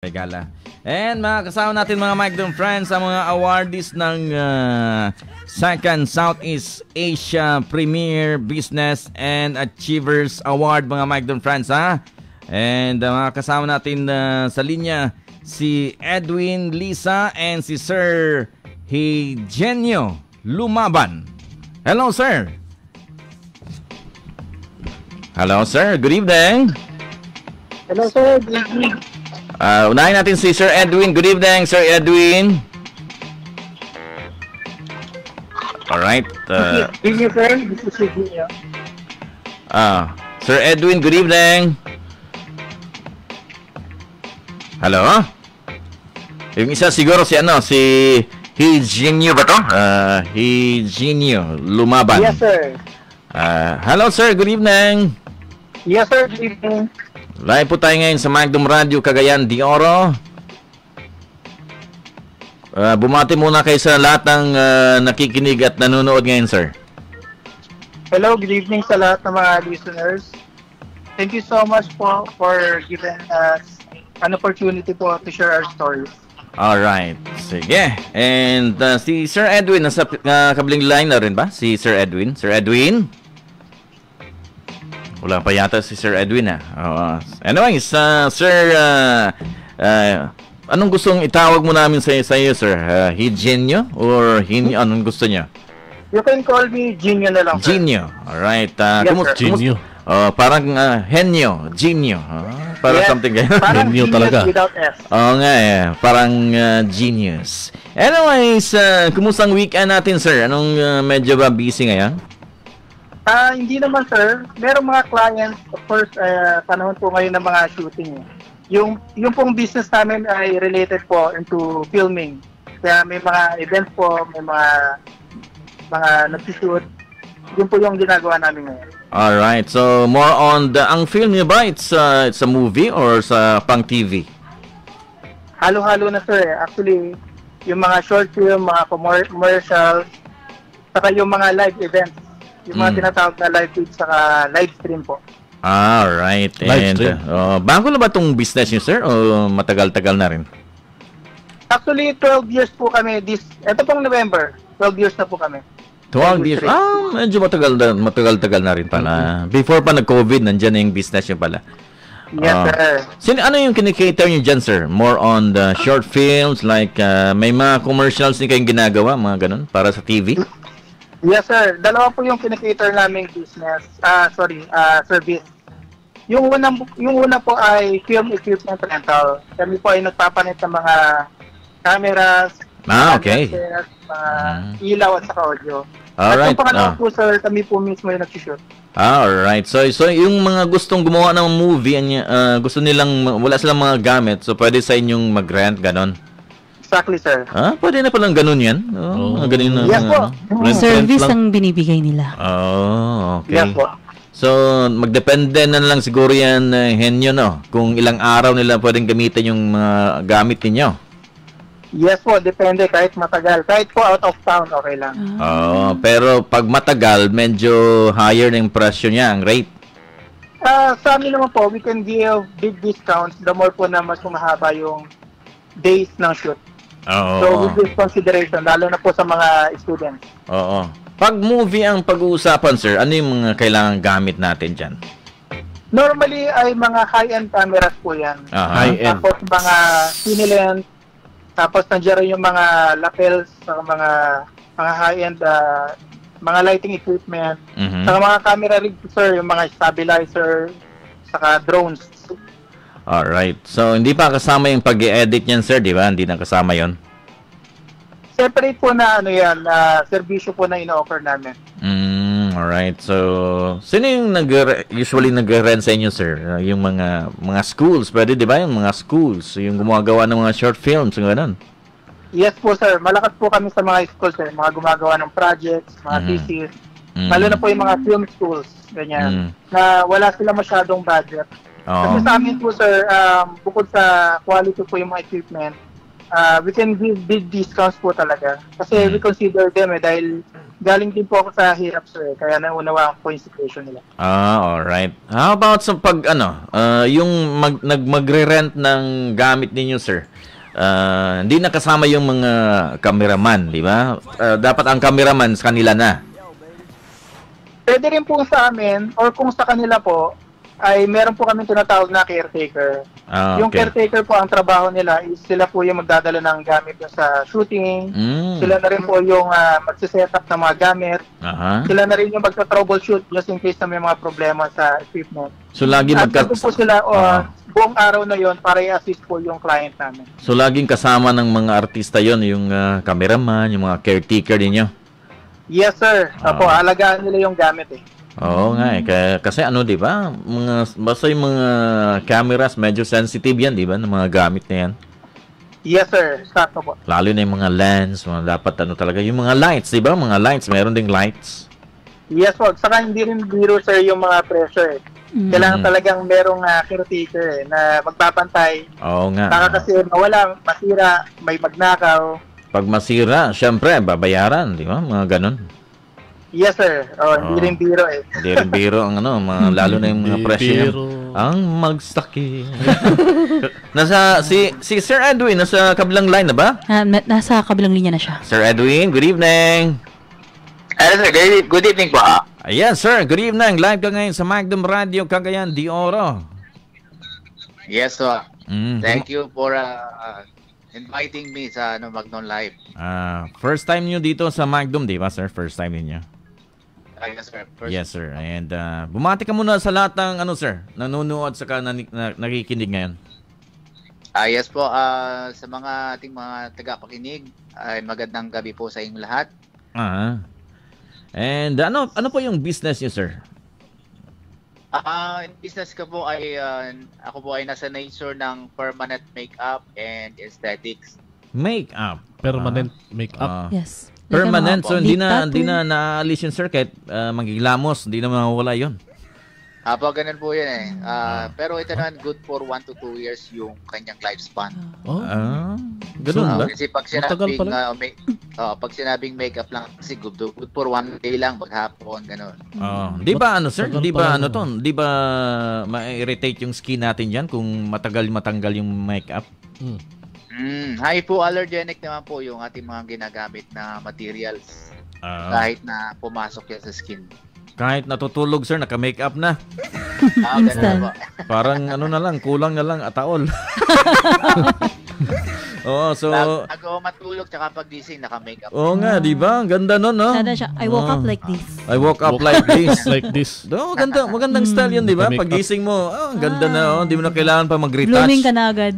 Gala. And mga kasama natin mga Mike friends sa mga awardees ng Second Southeast Asia Premier Business and Achievers Award mga Mike friends ha. And mga kasama natin sa linya si Edwin Lisa and si Sir Higenio Lumaban. Hello sir. Hello sir, good evening. Hello sir, good evening. Unahin natin si Sir Edwin. Good evening, Sir Edwin. Alright. Good evening, sir. This is Eugenio. Sir Edwin, good evening. Hello? Yung isa siguro si Higenio ba to? Higenio Lumaban. Yes, sir. Hello, sir. Good evening. Yes, sir. Good evening. Live po tayo ngayon sa Magdum Radio Cagayan de Oro. Bumati muna kayo sa lahat ng nakikinig at nanonood ngayon, sir. Hello, good evening sa lahat ng mga listeners. Thank you so much po for giving us an opportunity po to share our stories. Alright, sige. And si Sir Edwin, nasa kabling line na rin ba? Si Sir Edwin? Sir Edwin? Wala pa yata si Sir Edwin Anyways, sir, anong gustong itawag mo namin sa iyo, sir? Higenio or anong gusto niyo? You can call me Genio na lang, sir. Genio. Alright. Yes, Genio. Parang Henyo, Genio. Parang yes, something ganyan. Parang Henyo talaga. Without S. Oo nga parang genius. Anyways, kumusta ang weekend natin, sir? Anong medyo ba busy ngayon? Hindi naman, sir. Merong mga clients, of course, panahon po ngayon ng mga shooting. Yung pong business namin ay related po into filming. Kaya may mga events po, may mga nag-shoot. Yun po yung ginagawa namin ngayon. Alright, so more on ang film niyo ba? It's a movie or sa pang TV? Halo-halo na, sir. Actually, yung mga short film, mga commercials, saka yung mga live events. Yung mga tinatawag na live feed saka live stream po. Alright. And bago na ba itong business niyo, sir? O matagal-tagal na rin? Actually, 12 years po kami. Ito pong November, 12 years na po kami. 12 years? Medyo matagal-tagal na rin pala. Before pa nag-COVID, nandyan na yung business niyo pala. Yes, sir. Ano yung kinikater niyo dyan, sir? More on the short films, like may mga commercials din kayong ginagawa, mga ganun, para sa TV? Yes, sir. Dalawa po yung kinikater naming business. Service. Yung una po ay film equipment rental. Kami po ay nagpapanit ng mga cameras, okay. mga ilaw at saka audio. Alright. At yung pangalawa po, sir, kami po mismo yung nag-shoot. Alright. So yung mga gustong gumawa ng movie, gusto nilang, wala silang mga gamit, so pwede sa inyong mag-rent, ganon? Exactly, sir. Pwede na palang ganun yan? Ganun na, yes po. Service ang binibigay nila. Okay. Yes po. So, magdepende na lang siguro yan, Henyo, no? Kung ilang araw nila pwedeng gamitin yung mga gamit ninyo. Yes po, depende. Kahit matagal. Kahit po out of town, okay lang. Pero pag matagal, medyo higher na yung presyo niya, ang rate. Sa amin naman po, we can give big discounts the more po na mas mahaba yung days ng shoot. So, with this consideration, lalo na po sa mga students. Pag movie ang pag-uusapan, sir, ano yung mga kailangan gamit natin dyan? Normally, ay mga high-end cameras po yan. High-end. Tapos mga cine-lens. Tapos nandiyan rin yung mga lapels sa mga high-end mga lighting equipment. Saka mga camera rig, sir, yung mga stabilizer, saka drones. Alright. So, hindi pa kasama yung pag-i-edit niyan, sir, di ba? Hindi na kasama yon. Separate po na serbisyo po na ino-offer namin. Alright. So, sino yung usually nag-rent sa inyo, sir? Yung mga schools, pwede, di ba? Yung mga schools, yung gumagawa ng mga short films, yung ganun. Yes po, sir. Malakas po kami sa mga schools, sir. Mga gumagawa ng projects, mga thesis. Lalo na po yung mga film schools, ganyan. Na wala sila masyadong budget. Kasi sa amin po, sir, bukod sa quality po yung mga equipment, we can give big discounts po talaga. Kasi we consider them dahil galing din po ako sa hirap, sir. Kaya naunawaan ko yung situation nila. Alright. How about sa pag yung magre-rent ng gamit ninyo, sir? Hindi nakasama yung mga cameraman, di ba? Dapat ang cameraman sa kanila na. Pwede rin po sa amin, or kung sa kanila po, ay meron po kami tinatawag na caretaker. Yung caretaker po, ang trabaho nila is sila po yung magdadala ng gamit sa shooting. Sila na rin po yung magsiset up ng mga gamit. Sila na rin yung magta-troubleshoot just in case na may mga problema sa equipment. So lagi At po sila buong araw na yon para i-assist po yung client namin. So laging kasama ng mga artista yon, yung cameraman, yung mga caretaker ninyo? Yes, sir. Opo, alagaan nila yung gamit eh. Oo nga kasi di ba? Basta yung mga cameras medyo sensitive yan, di ba? Ng mga gamit na yan. Yes, sir. Sakto po. Lalo na yung mga lens, dapat talaga. Yung mga lights, di ba? Mga lights, meron ding lights. Yes po. Saka hindi rin biro, sir, yung mga pressure. Kailangan talagang merong caretaker na magbabantay. Oo nga. Baka kasi mawala, masira, may magnakaw. Pag masira, syempre, babayaran, di ba? Mga ganun. Yes, sir. Hindi rin biro eh. Hindi rin biro ang lalo na yung mga presyo. Ang magsaki. Si Sir Edwin, nasa kabilang line na ba? Nasa kabilang linya na siya. Sir Edwin, good evening. Sir, good evening po. Yes, sir. Good evening. Live ka ngayon sa Magdum Radio, Cagayan de Oro. Yes, sir. Thank you for inviting me sa Magnon Live. First time nyo dito sa Magdum, di ba, sir? First time ninyo? Yes, sir. Yes, sir. And bumati ka muna sa lahat ng sir, nanonood saka nakikinig ngayon. Yes po, sa mga ating mga tagapakinig, ay magandang gabi po sa inyong lahat. And ano po yung business niyo, sir? Yung business ko po ay ako po ay nasa nature ng permanent makeup and aesthetics. Makeup? Permanent makeup? Yes. Permanent, so hindi na naalis yung sir kahit magigilamos, hindi na mawawala yun. Ganun po yun eh. Pero ito naman good for 1 to 2 years yung kanyang lifespan. Ganun ba? Kasi pag sinabing makeup lang, kasi good for 1 day lang, maghapon, ganun. Di ba sir? Di ba Di ba ma-irritate yung skin natin dyan kung matanggal yung makeup? Hypoallergenic naman po yung ating mga ginagamit na materials. Kahit na pumasok yan sa skin. Kahit natutulog, sir, naka-makeup na. Instant. Parang na lang, kulang na lang ataol. So bago matulog tsaka pagising naka-makeup. Nga, di ba? Ang ganda nun, no? Sada siya, I woke up like this. I woke up like this. Like this. Magandang style yun, di ba? Pagising mo, ang ganda na, hindi mo na kailangan pa mag-retouch. Blooming ka na agad.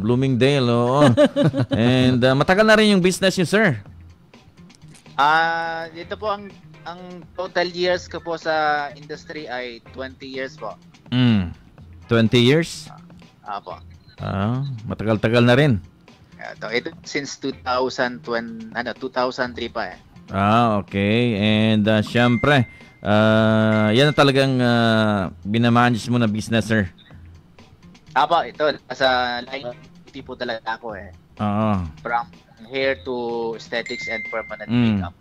Bloomingdale, And matagal na rin yung business niyo, sir. Dito po ang total years ko po sa industry ay 20 years po. 20 years? Apo. Matagal-tagal na rin. Ito since 2003 pa eh. Okay. And syempre, yan na talagang binamanage mo na business, sir. Apo, ito sa line tipo talaga ako eh. From hair to aesthetics and permanent makeup.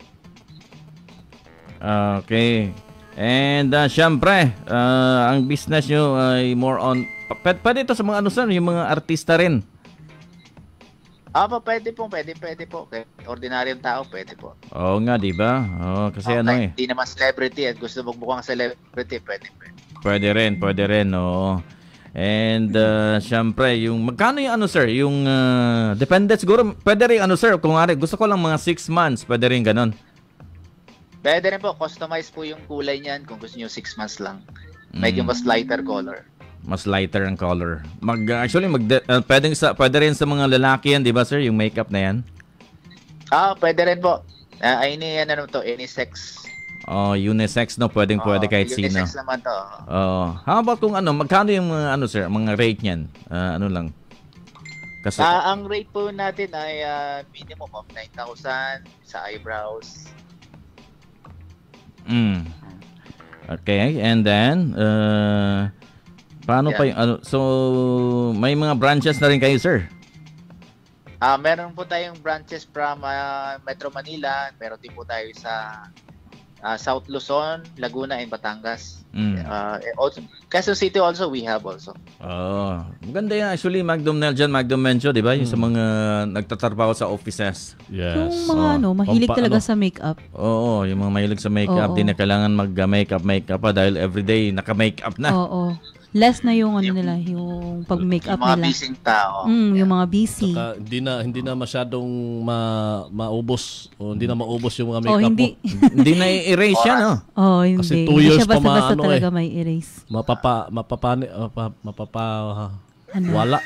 Okay. And syempre, ang business nyo ay more on pwede ito sa mga sir, yung mga artista rin. Pwede po. Okay. Ordinaryong tao, pwede po. Oo nga, di ba? Kasi hindi naman celebrity at gusto mong mukhang celebrity, pwede. Pwede rin, oo. And syempre, yung magkano yung sir, yung depende siguro, pwede rin sir, kung gusto ko lang mga 6 months, pwede rin ganon. Pwede rin po, customize po yung kulay niyan kung gusto niyo 6 months lang. Medyo mas lighter color. Mas lighter ang color. Pwede rin sa mga lalaki yan, di ba sir, yung makeup na yan? Pwede rin po. Unisex. Unisex, no? Pwede kahit unisex sino. Unisex naman to. How about kung magkano yung mga sir, mga rate niyan? Lang? Kasi ang rate po natin ay minimum of 9,000 sa eyebrows. Okay, and then paano pa yung so may mga branches na rin kayo, sir? Meron po tayong branches from Metro Manila. Meron din po tayo sa South Luzon, Laguna, and Batangas. Also, Quezon City also, we have also. Maganda yan. Actually, Magdom Neljan, Magdom Mencho, di ba? Yung sa mga nagtatrabaho sa offices. Yes. Yung mga mahilig talaga sa makeup. Oo, yung mga mahilig sa makeup. Di na kailangan mag-makeup pa dahil everyday naka-makeup na. Oo. Less na yung nila, yung pag-makeup nila. Yung mga busy tao. Yung mga busy. Saka, hindi na masyadong maubos o hindi na maubos yung mga makeup hindi. mo. Hindi na i-erase yan, no? Hindi. Kasi 2 years pa basta talaga may erase. Wala.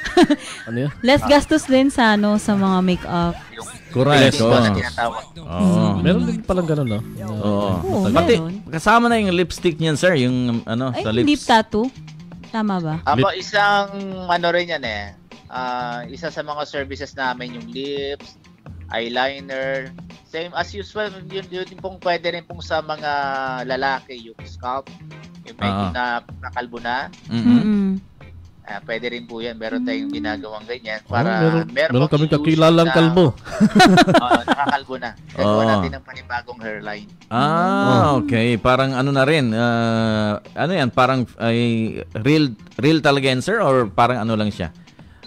Ano yun? Less gastos din sa sa mga makeup. Correct. Meron din palang ganun, no? Oo, pati meron. kasama na yung lipstick niyan, sir, yung sa lips. Lip tattoo. Tama ba? Isang rin yan isa sa mga services namin yung lips, eyeliner, same as usual, yun pong pwede rin pong sa mga lalaki, yung scalp, yung medyo na nakalbo na. Pwede rin po yan. Meron tayong ginagawang ganyan para meron kaming kakilalang kalbo. Nakakalbo na. Gagawa natin ng panibagong hairline. Okay. Parang na rin. Yan? Parang real talaga yan, sir? Or parang lang siya?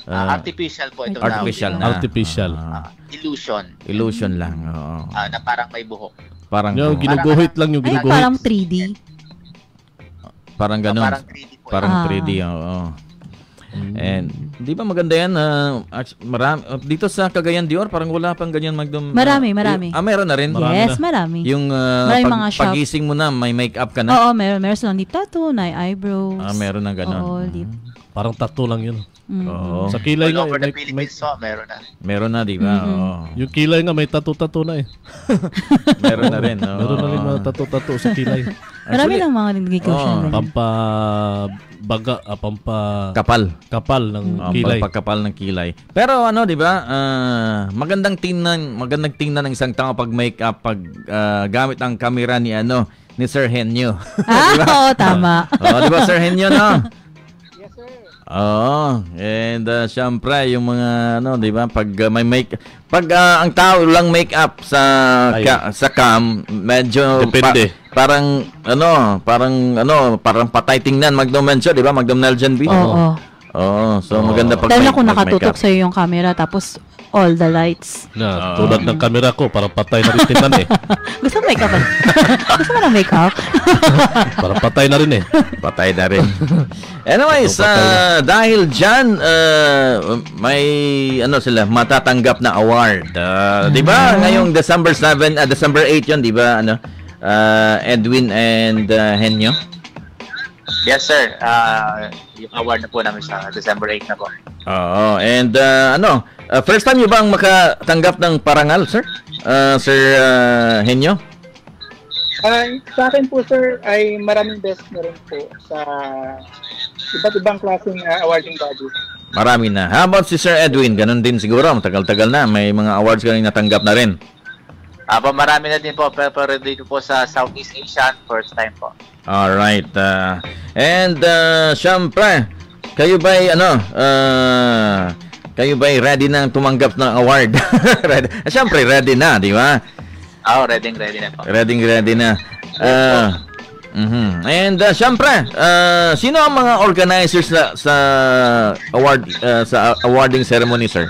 Artificial po ito. Artificial na. Artificial. Illusion. Illusion lang. Na parang may buhok. Parang yung ginuguhit lang yung ginuguhit. Parang 3D. Parang ganun. Parang 3D po. Parang 3D, And di ba maganda yan? Marami, dito sa Cagayan de Oro, parang wala pang ganyan, Magdom. Marami. Meron na rin? Yes, marami. Yung mga shop. pagising mo na, may makeup ka na? Oo, meron silang lip tattoo, na eyebrows. Meron na gano'n. Oo, lip. Parang tattoo lang yun. Sa kilay nga. All over the Philippines, meron na. Meron na, di ba? Yung kilay nga, may tattoo na eh. Meron na rin. Meron na rin mga tattoo sa kilay. Marami lang mga negosyo. Pampabaga, kapal ng kilay. Pampakapal ng kilay. Pero di ba? Magandang tingnan ng isang tao pag makeup, pag gamit ang camera ni Sir Henyo. Diba? Oo, tama. Di ba, Sir Henyo, no? Yes, sir. And syempre yung mga di ba, pag may pag ang tao lang make-up sa cam, medyo depende. Parang patay tingnan, Magdom Mencho, di ba? Magdom Neljan B. So maganda pag dahil ako nakatutok sa iyo yung camera tapos all the lights. Tulad ng camera ko, parang patay na rin tingnan eh. Gusto mo make-up? Gusto mo na make-up? Parang patay na rin eh. Patay na rin. Anyways, dahil dyan, may sila matatanggap na award. Di ba? Ngayong December 8 yun, di ba? Edwin and Henyo? Yes, sir. Yung award na po namin sa December 8 na po. And first time nyo bang makatanggap ng parangal, sir? Sir Henyo? Sa akin po, sir, ay maraming best na rin po sa iba't ibang klaseng awarding bodies. Marami na. How about si Sir Edwin? Ganon din siguro. Matagal-tagal na. May mga awards ka rin natanggap na rin. Marami na din po. Pero dito po sa Southeast Asian, first time po. Alright. And syempre, kayo ba'y ready na tumanggap ng award? Syempre, ready na, di ba? Ready na po. Ready na. And syempre, sino ang mga organizers sa awarding ceremony, sir?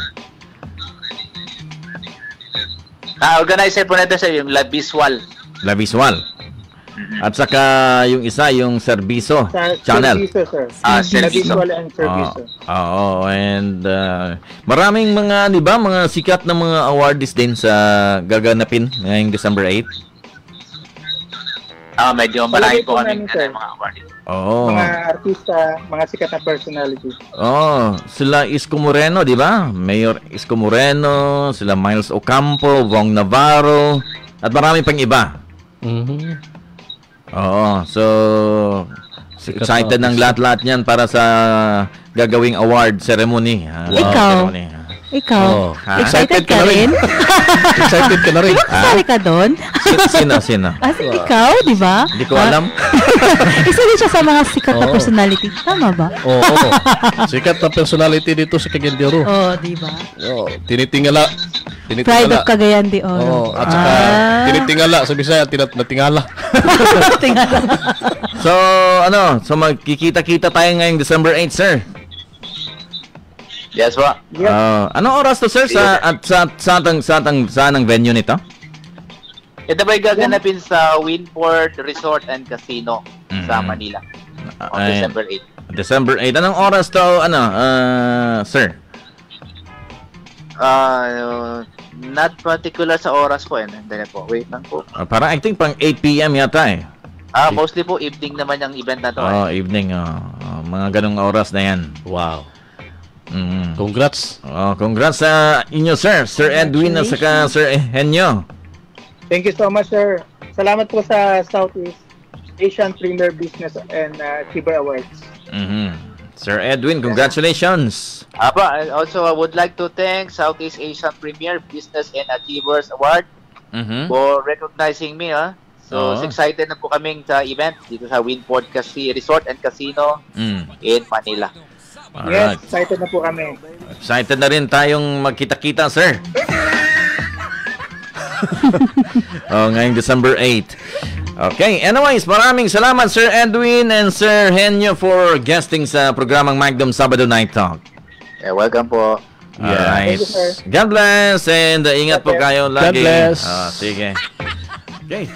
Organizer po natin sa yung La Visual. At saka yung isa, yung Serviso channel. Serviso, sir. Serviso. Visual and Serviso. And maraming mga, di ba, mga sikat na mga awardees din sa gaganapin ngayong December 8. Medyo malaki po kami mga awardees. Mga artista, mga sikat na personality. Sila Isko Moreno, di ba? Mayor Isko Moreno, sila Miles Ocampo, Wong Navarro, at marami pang iba. So excited ng lahat-lahat niyan para sa gagawing award ceremony. Ikaw? Ikaw, Oh. excited ka rin? Excited ka na rin. Kasali ka doon? Sino? Ikaw, di ba? Hindi ko alam. Isa din siya sa mga sikat na Oo. personality. Tama ba? Oo. Sikat na personality dito sa Cagayan de Oro. Oo, di ba? Oo. Tinitingala. Pride of Cagayan de Oro. Oo. At saka, tinitingala. Sa Bisaya, natingala. Tingnan. So magkikita-kita tayo ngayong December 8, sir. Yes, po. Yes. Anong oras to, sir? Saan ang venue nito? Ito ba'y gaganapin sa Winport Resort and Casino sa Manila on Ay, December 8. December 8. Anong oras to, sir? Not particular sa oras po. Hindi po. Wait lang po. Parang I think pang 8 p.m. yata eh. Mostly po evening naman yung event na to. Evening. Mga ganong oras na yan. Wow. Mm. Congrats. Congrats sa inyo, sir. Sir Edwin at saka Sir Henyo. Thank you so much, sir. Salamat po sa Southeast Asian Premier Business and Achiever Awards. Sir Edwin, congratulations. Also, I would like to thank Southeast Asian Premier Business and Achievers Award for recognizing me. So, excited na po kaming sa event dito sa Winport Resort and Casino in Manila. Alright. Yes, excited na po kami. Excited na rin tayong magkita-kita, sir. Ngayong December 8. Okay, anyways, maraming salamat Sir Edwin and Sir Henyo for guesting sa programang Magdom Sabado Night Talk. Welcome po. Alright. Thank you, sir. God bless and ingat po kayo lagi. God bless. Sige. Okay.